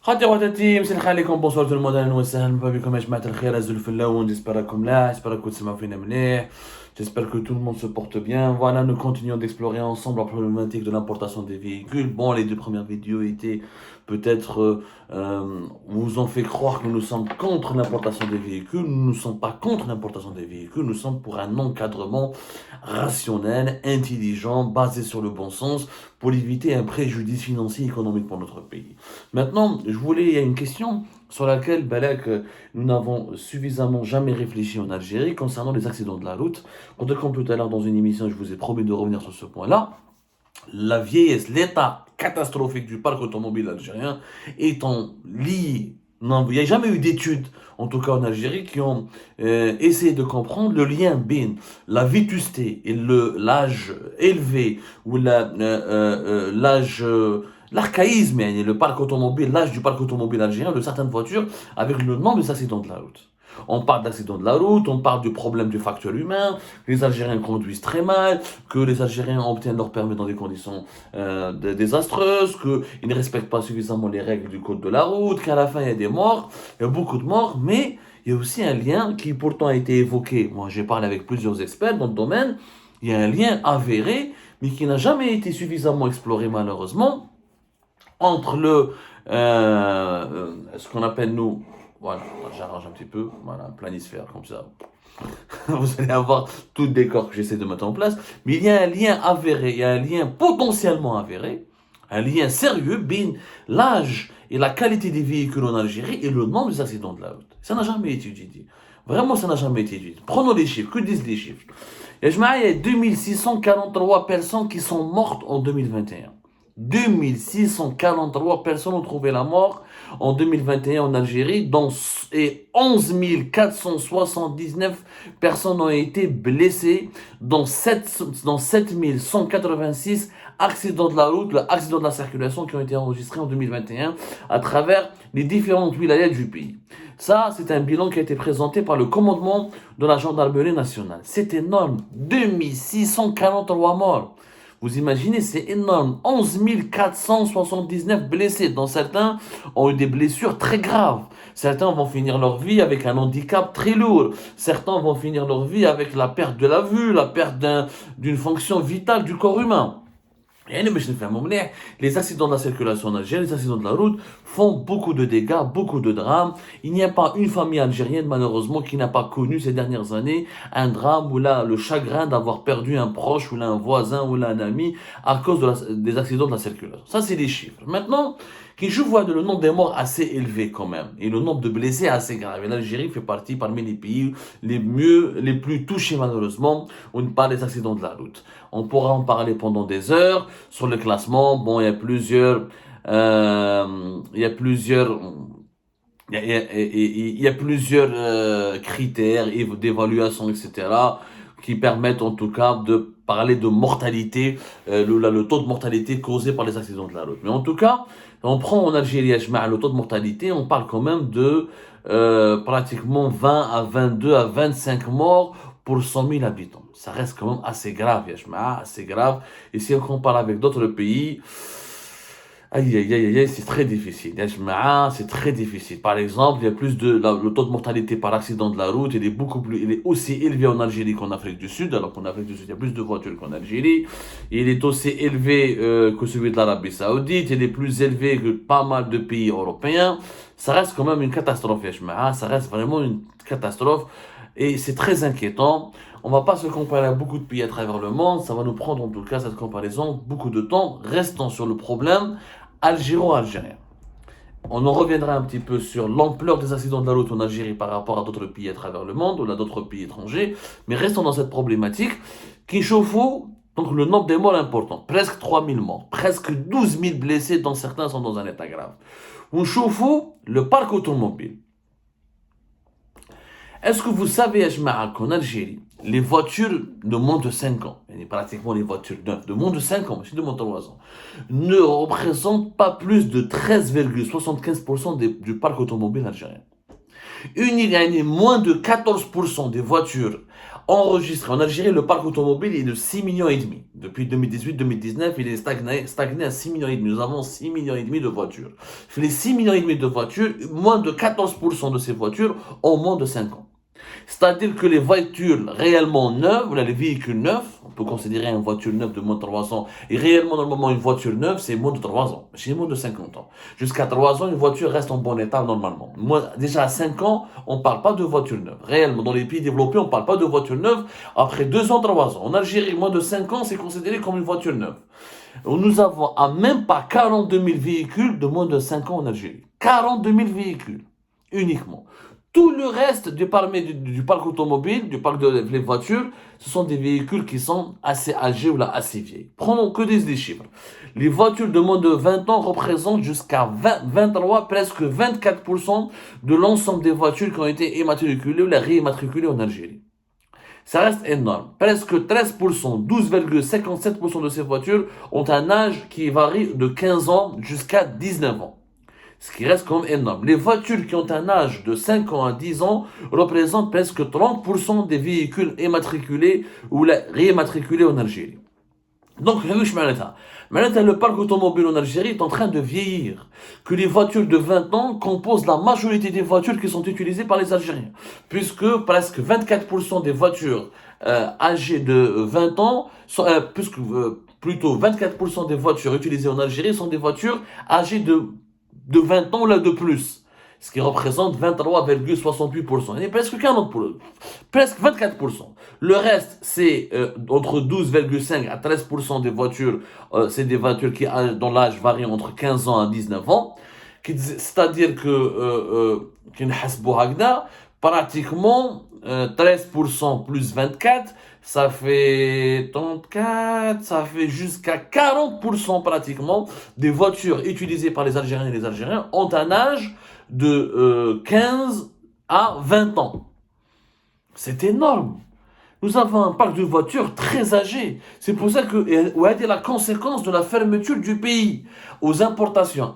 خاطي وحدتي مسلخ عليكم بونسوار تو المود اهلا وسهلا بكم يا جماعه الخير ازول في اللون جيسبر راكم لا جيسبر راكم تسمعوا فينا مليح. J'espère que tout le monde se porte bien. Voilà, nous continuons d'explorer ensemble la problématique de l'importation des véhicules. Bon, les deux premières vidéos étaient peut-être vous ont fait croire que nous sommes contre l'importation des véhicules. Nous ne sommes pas contre l'importation des véhicules. Nous sommes pour un encadrement rationnel, intelligent, basé sur le bon sens, pour éviter un préjudice financier et économique pour notre pays. Maintenant, il y a une question sur laquelle Balak, nous n'avons suffisamment jamais réfléchi en Algérie concernant les accidents de la route. Comme tout à l'heure dans une émission, je vous ai promis de revenir sur ce point-là. La vieillesse, l'état catastrophique du parc automobile algérien étant lié. Non, il n'y a jamais eu d'études, en tout cas en Algérie, qui ont essayé de comprendre le lien bin la vétusté et l'âge élevé ou l'archaïsme, le parc automobile, l'âge du parc automobile algérien de certaines voitures avec le nombre des accidents de la route. On parle d'accidents de la route, on parle du problème du facteur humain, que les Algériens conduisent très mal, que les Algériens obtiennent leur permis dans des conditions désastreuses, qu'ils ne respectent pas suffisamment les règles du code de la route, qu'à la fin il y a des morts, il y a beaucoup de morts, mais il y a aussi un lien qui pourtant a été évoqué. Moi j'ai parlé avec plusieurs experts dans le domaine, il y a un lien avéré, mais qui n'a jamais été suffisamment exploré malheureusement, entre ce qu'on appelle nous, voilà, j'arrange un petit peu, voilà, un planisphère comme ça. Vous allez avoir tout le décor que j'essaie de mettre en place, mais il y a un lien avéré, il y a un lien potentiellement avéré, un lien sérieux, bin, l'âge et la qualité des véhicules en Algérie et le nombre des accidents de la route. Ça n'a jamais été étudié. Vraiment, ça n'a jamais été étudié. Prenons les chiffres, que disent les chiffres? Il y a 2643 personnes qui sont mortes en 2021. 2643 personnes ont trouvé la mort en 2021 en Algérie, et 11 479 personnes ont été blessées, dans 7186 accidents de la route, accidents de la circulation qui ont été enregistrés en 2021 à travers les différentes wilayas du pays. Ça, c'est un bilan qui a été présenté par le commandement de la gendarmerie nationale. C'est énorme, 2643 morts. Vous imaginez, c'est énorme. 11 479 blessés, dont certains ont eu des blessures très graves. Certains vont finir leur vie avec un handicap très lourd. Certains vont finir leur vie avec la perte de la vue, la perte d'une fonction vitale du corps humain. Les accidents de la circulation en Algérie, les accidents de la route font beaucoup de dégâts, beaucoup de drames. Il n'y a pas une famille algérienne, malheureusement, qui n'a pas connu ces dernières années un drame ou là, le chagrin d'avoir perdu un proche ou là, un voisin ou là, un ami à cause des accidents de la circulation. Ça, c'est les chiffres. Maintenant, je vois le nombre de morts assez élevé quand même et le nombre de blessés assez grave. Et l'Algérie fait partie parmi les pays les plus touchés malheureusement où on parle des accidents de la route. On pourra en parler pendant des heures sur le classement. Bon, il y a plusieurs critères d'évaluation, etc., qui permettent en tout cas de parler de mortalité, le taux de mortalité causé par les accidents de la route. Mais en tout cas, on prend en Algérie le taux de mortalité, on parle quand même de pratiquement 20 à 22 à 25 morts pour 100 000 habitants. Ça reste quand même assez grave, assez grave. Et si on compare avec d'autres pays, c'est très difficile. C'est très difficile. Par exemple, il y a le taux de mortalité par accident de la route, il est aussi élevé en Algérie qu'en Afrique du Sud, alors qu'en Afrique du Sud, il y a plus de voitures qu'en Algérie. Il est aussi élevé que celui de l'Arabie Saoudite, il est plus élevé que pas mal de pays européens. Ça reste quand même une catastrophe, ça reste vraiment une catastrophe. Et c'est très inquiétant. On va pas se comparer à beaucoup de pays à travers le monde. Ça va nous prendre, en tout cas, cette comparaison, beaucoup de temps. Restons sur le problème algéro-algérien. On en reviendra un petit peu sur l'ampleur des accidents de la route en Algérie par rapport à d'autres pays à travers le monde ou à d'autres pays étrangers. Mais restons dans cette problématique qui chauffe. Donc le nombre des morts est important. Presque 3000 morts. Presque 12 000 blessés, dont certains sont dans un état grave. On chauffe le parc automobile. Est-ce que vous savez, qu'en Algérie, les voitures de moins de 5 ans, pratiquement les voitures neuves de moins de 5 ans, de moins de 3 ans, ne représentent pas plus de 13,75% du parc automobile algérien. Moins de 14% des voitures enregistrées en Algérie, le parc automobile est de 6,5 millions. Depuis 2018-2019, il est stagné à 6,5 millions. Nous avons 6,5 millions de voitures. Les 6,5 millions de voitures, moins de 14% de ces voitures ont moins de 5 ans. C'est-à-dire que les voitures réellement neuves, les véhicules neufs, on peut considérer une voiture neuve de moins de 3 ans, et réellement normalement une voiture neuve, c'est moins de 3 ans, c'est moins de 50 ans. Jusqu'à 3 ans, une voiture reste en bon état normalement. Déjà à 5 ans, on ne parle pas de voiture neuve. Réellement, dans les pays développés, on ne parle pas de voiture neuve après 2 ans, 3 ans. En Algérie, moins de 5 ans, c'est considéré comme une voiture neuve. Nous avons à même pas 42 000 véhicules de moins de 5 ans en Algérie. 42 000 véhicules, uniquement. Tout le reste du parc automobile, du parc des voitures, ce sont des véhicules qui sont assez âgés ou là assez vieilles. Prenons que des chiffres. Les voitures de moins de 20 ans représentent jusqu'à 23, presque 24% de l'ensemble des voitures qui ont été immatriculées ou réimmatriculées en Algérie. Ça reste énorme. Presque 13%, 12,57% de ces voitures ont un âge qui varie de 15 ans jusqu'à 19 ans. Ce qui reste quand même énorme. Les voitures qui ont un âge de 5 ans à 10 ans représentent presque 30% des véhicules immatriculés ou réimmatriculés en Algérie. Donc, le parc automobile en Algérie est en train de vieillir. Que les voitures de 20 ans composent la majorité des voitures qui sont utilisées par les Algériens. Puisque presque 24% des voitures âgées de 20 ans, plutôt 24% des voitures utilisées en Algérie sont des voitures âgées de 20 ans ou là de plus, ce qui représente 23,68%. Et presque 40%, presque 24%. Le reste, c'est entre 12,5 à 13% des voitures, c'est des voitures dont l'âge varie entre 15 ans à 19 ans. C'est-à-dire que pratiquement 13% plus 24, ça fait 34, ça fait jusqu'à 40% pratiquement des voitures utilisées par les Algériens et les Algériens ont un âge de 15 à 20 ans. C'est énorme. Nous avons un parc de voitures très âgé. C'est pour ça que c'est la conséquence de la fermeture du pays aux importations.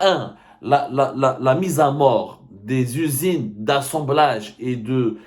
La mise à mort des usines d'assemblage et de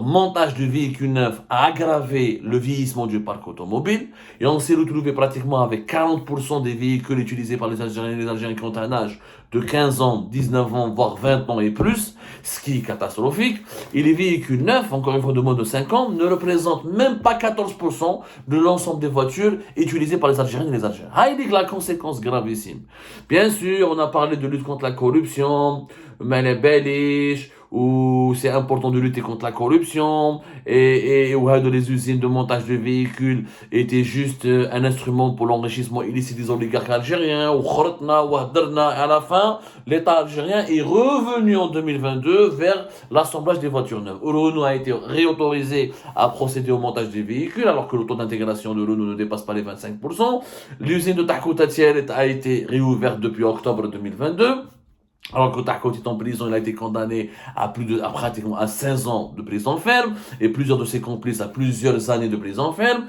montage de véhicules neufs a aggravé le vieillissement du parc automobile et on s'est retrouvé pratiquement avec 40% des véhicules utilisés par les Algériens et les Algériens qui ont un âge de 15 ans, 19 ans, voire 20 ans et plus, ce qui est catastrophique. Et les véhicules neufs, encore une fois de moins de 5 ans, ne représentent même pas 14% de l'ensemble des voitures utilisées par les Algériens et les Algériens. C'est la conséquence gravissime. Bien sûr, on a parlé de lutte contre la corruption, mais les belliches, où c'est important de lutter contre la corruption et où les usines de montage de véhicules étaient juste un instrument pour l'enrichissement illicite des oligarques algériens ou à la fin l'État algérien est revenu en 2022 vers l'assemblage des voitures neuves. Renault a été réautorisé à procéder au montage des véhicules alors que le taux d'intégration de Renault ne dépasse pas les 25%. L'usine de Takout a été réouverte depuis octobre 2022. Alors que Takout est en prison, il a été condamné à pratiquement à 16 ans de prison ferme et plusieurs de ses complices à plusieurs années de prison ferme.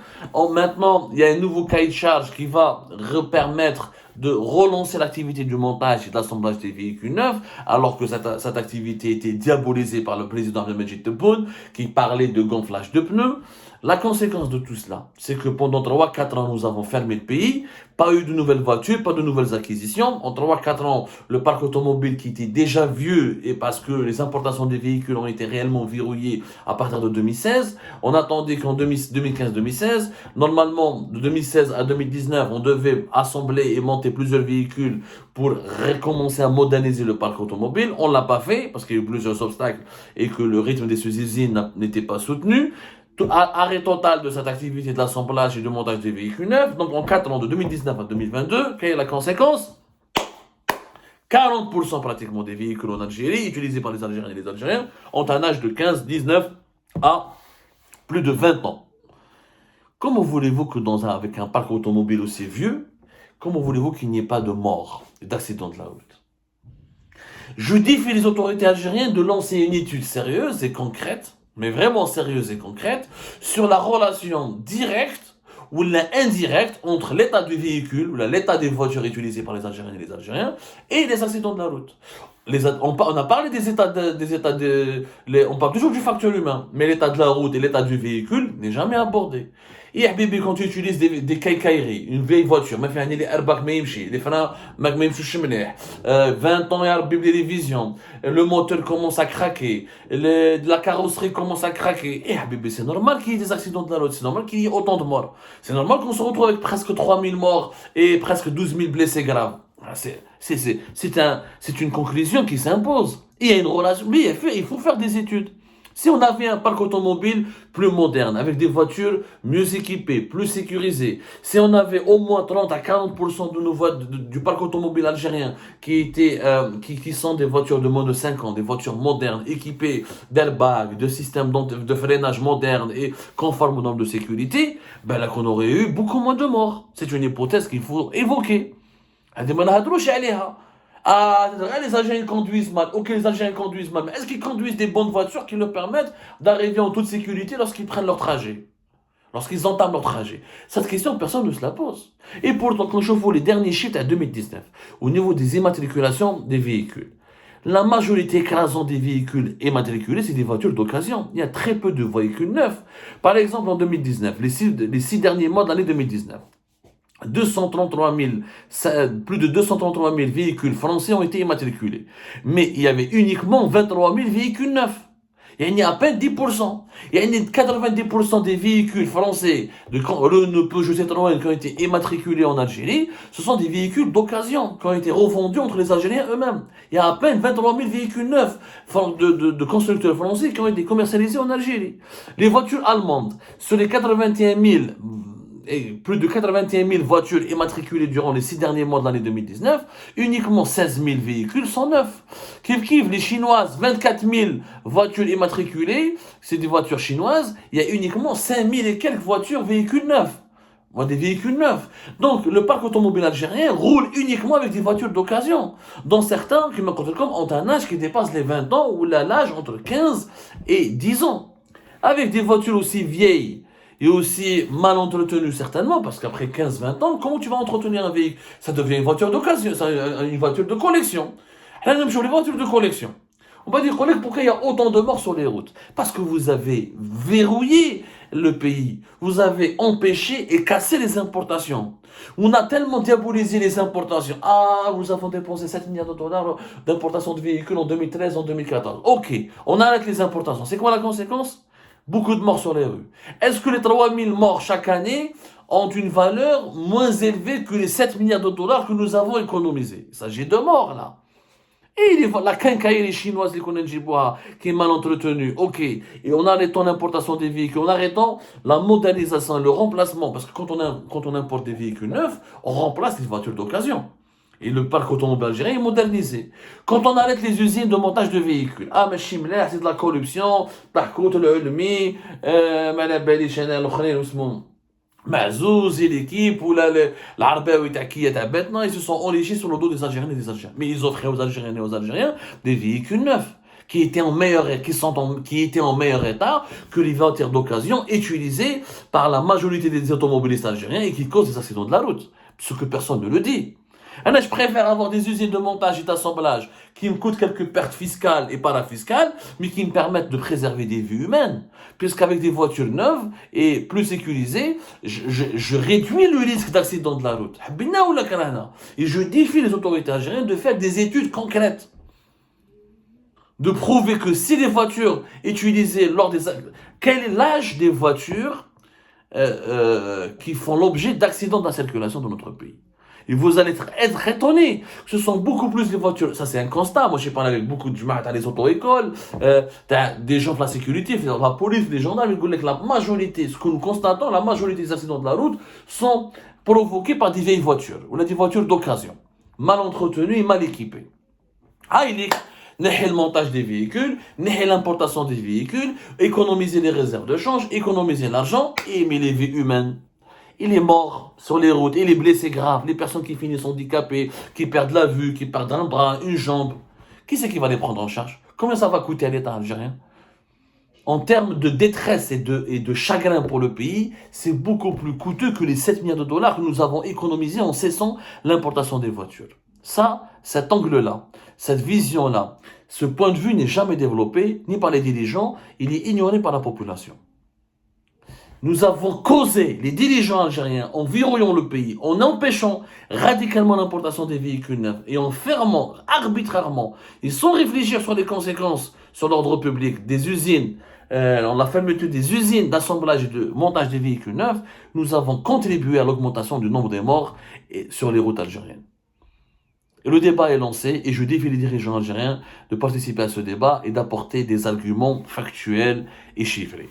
Maintenant, il y a un nouveau cahier de charge qui va permettre de relancer l'activité du montage et de l'assemblage des véhicules neufs, alors que cette activité était diabolisée par le président Abdelmajid Tebboune, qui parlait de gonflage de pneus. La conséquence de tout cela, c'est que pendant 3-4 ans, nous avons fermé le pays, pas eu de nouvelles voitures, pas de nouvelles acquisitions. En 3-4 ans, le parc automobile qui était déjà vieux, et parce que les importations des véhicules ont été réellement verrouillées à partir de 2016, on attendait qu'en 2015-2016, normalement, de 2016 à 2019, on devait assembler et monter plusieurs véhicules pour recommencer à moderniser le parc automobile. On ne l'a pas fait, parce qu'il y a eu plusieurs obstacles et que le rythme de ces usines n'était pas soutenu. Arrêt total de cette activité de l'assemblage et de montage des véhicules neufs. Donc en 4 ans, de 2019 à 2022, quelle est la conséquence? 40% pratiquement des véhicules en Algérie, utilisés par les Algériens et les Algériens, ont un âge de 15, 19 à plus de 20 ans. Comment voulez-vous que avec un parc automobile aussi vieux, comment voulez-vous qu'il n'y ait pas de morts et d'accidents de la route? Je défie les autorités algériennes de lancer une étude sérieuse et concrète, mais vraiment sérieuse et concrète, sur la relation directe ou indirect entre l'état du véhicule, ou l'état des voitures utilisées par les Algériens et les accidents de la route. On a parlé on parle toujours du facteur humain, mais l'état de la route et l'état du véhicule n'est jamais abordé. Et Habibi, quand tu utilises des caïcailleries, une vieille voiture, les airbags les freins, 20 ans, il y a les révisions, le moteur commence à craquer, la carrosserie commence à craquer. Et Habibi, c'est normal qu'il y ait des accidents de la route, c'est normal qu'il y ait autant de morts. C'est normal qu'on se retrouve avec presque 3000 morts et presque 12 000 blessés graves. C'est une conclusion qui s'impose. Il y a une relation. Oui, il faut faire des études. Si on avait un parc automobile plus moderne, avec des voitures mieux équipées, plus sécurisées, si on avait au moins 30 à 40% du parc automobile algérien qui sont des voitures de moins de 5 ans, des voitures modernes, équipées d'airbags, de systèmes de freinage modernes et conformes aux normes de sécurité, ben là qu'on aurait eu beaucoup moins de morts. C'est une hypothèse qu'il faut évoquer. Les Algériens conduisent mal. Ok, les Algériens conduisent mal. Mais est-ce qu'ils conduisent des bonnes voitures qui leur permettent d'arriver en toute sécurité lorsqu'ils prennent leur trajet? Lorsqu'ils entament leur trajet? Cette question, personne ne se la pose. Et pourtant, quand je vois les derniers chiffres à 2019, au niveau des immatriculations des véhicules, la majorité écrasante des véhicules immatriculés, c'est des voitures d'occasion. Il y a très peu de véhicules neufs. Par exemple, en 2019, les 6 derniers mois de l'année 2019, 233 000, plus de 233 000 véhicules français ont été immatriculés. Mais il y avait uniquement 23 000 véhicules neufs. Il y a à peine 10%. Il y a 90% des véhicules français de Renault, Peugeot, Citroën qui ont été immatriculés en Algérie, ce sont des véhicules d'occasion qui ont été revendus entre les Algériens eux-mêmes. Il y a à peine 23 000 véhicules neufs de constructeurs français qui ont été commercialisés en Algérie. Les voitures allemandes, sur les 81 000 et plus de 81 000 voitures immatriculées durant les 6 derniers mois de l'année 2019, uniquement 16 000 véhicules sont neufs. Les Chinoises, 24 000 voitures immatriculées, c'est des voitures chinoises, il y a uniquement 5 000 et quelques véhicules neufs. Des véhicules neufs. Donc, le parc automobile algérien roule uniquement avec des voitures d'occasion, dont certains, qui ont un âge qui dépasse les 20 ans, ou l'âge entre 15 et 10 ans. Avec des voitures aussi vieilles, et aussi mal entretenu certainement, parce qu'après 15-20 ans, comment tu vas entretenir un véhicule? Ça devient une voiture d'occasion, une voiture de collection. Là, même sur les voitures de collection. On va dire, pourquoi il y a autant de morts sur les routes? Parce que vous avez verrouillé le pays. Vous avez empêché et cassé les importations. On a tellement diabolisé les importations. Nous avons dépensé 7 milliards de dollars d'importation de véhicules en 2013, en 2014. Ok, on arrête les importations. C'est quoi la conséquence? Beaucoup de morts sur les rues. Est-ce que les 3000 morts chaque année ont une valeur moins élevée que les 7 milliards de dollars que nous avons économisés? Il s'agit de morts, là. Et la quincaillerie chinoise, qui est mal entretenue, ok. Et on arrêtant l'importation des véhicules, en arrêtant la modernisation, le remplacement. Parce que quand on importe des véhicules neufs, on remplace les voitures d'occasion. Et le parc automobile algérien est modernisé. Quand on arrête les usines de montage de véhicules, mais chimler, c'est de la corruption, تحكوت العلمي, ما على باليش انا الاخرين اسمهم معزوز l'équipe ou العرباوي تاع كيا تاع بيتنا, ils se sont enrichis sur le dos des Algériens et des Algériens. Mais ils offraient aux Algériens et aux Algériens des véhicules neufs qui étaient en meilleur état que les voitures d'occasion utilisées par la majorité des automobilistes algériens et qui causent des accidents de la route. Ce que personne ne le dit. Je préfère avoir des usines de montage et d'assemblage qui me coûtent quelques pertes fiscales et parafiscales, mais qui me permettent de préserver des vies humaines. Puisqu'avec des voitures neuves et plus sécurisées, je réduis le risque d'accident de la route. Et je défie les autorités algériennes de faire des études concrètes. De prouver que si les voitures utilisées quel est l'âge des voitures qui font l'objet d'accidents de la circulation dans notre pays? Et vous allez être étonnés. Ce sont beaucoup plus les voitures. Ça, c'est un constat. Moi, j'ai parlé avec beaucoup de gens, les auto-écoles, des gens de la sécurité, la police, les gendarmes. Ils disent que la majorité, ce que nous constatons, la majorité des accidents de la route sont provoqués par des vieilles voitures. Ou des voitures d'occasion, mal entretenues et mal équipées. Le montage des véhicules, l'importation des véhicules, économiser les réserves de change, économiser l'argent et aimer les vies humaines. Il est mort sur les routes, il est blessé grave, les personnes qui finissent handicapées, qui perdent la vue, qui perdent un bras, une jambe. Qui c'est qui va les prendre en charge? Combien ça va coûter à l'État algérien? en termes de détresse et de chagrin pour le pays, c'est beaucoup plus coûteux que les 7 milliards de dollars que nous avons économisés en cessant l'importation des voitures. Ça, cet angle-là, cette vision-là, ce point de vue n'est jamais développé, ni par les dirigeants, il est ignoré par la population. Nous avons causé, les dirigeants algériens, en verrouillant le pays, en empêchant radicalement l'importation des véhicules neufs et en fermant arbitrairement et sans réfléchir sur les conséquences sur l'ordre public des usines, la fermeture des usines d'assemblage et de montage des véhicules neufs, nous avons contribué à l'augmentation du nombre de morts sur les routes algériennes. Et le débat est lancé et je défie les dirigeants algériens de participer à ce débat et d'apporter des arguments factuels et chiffrés.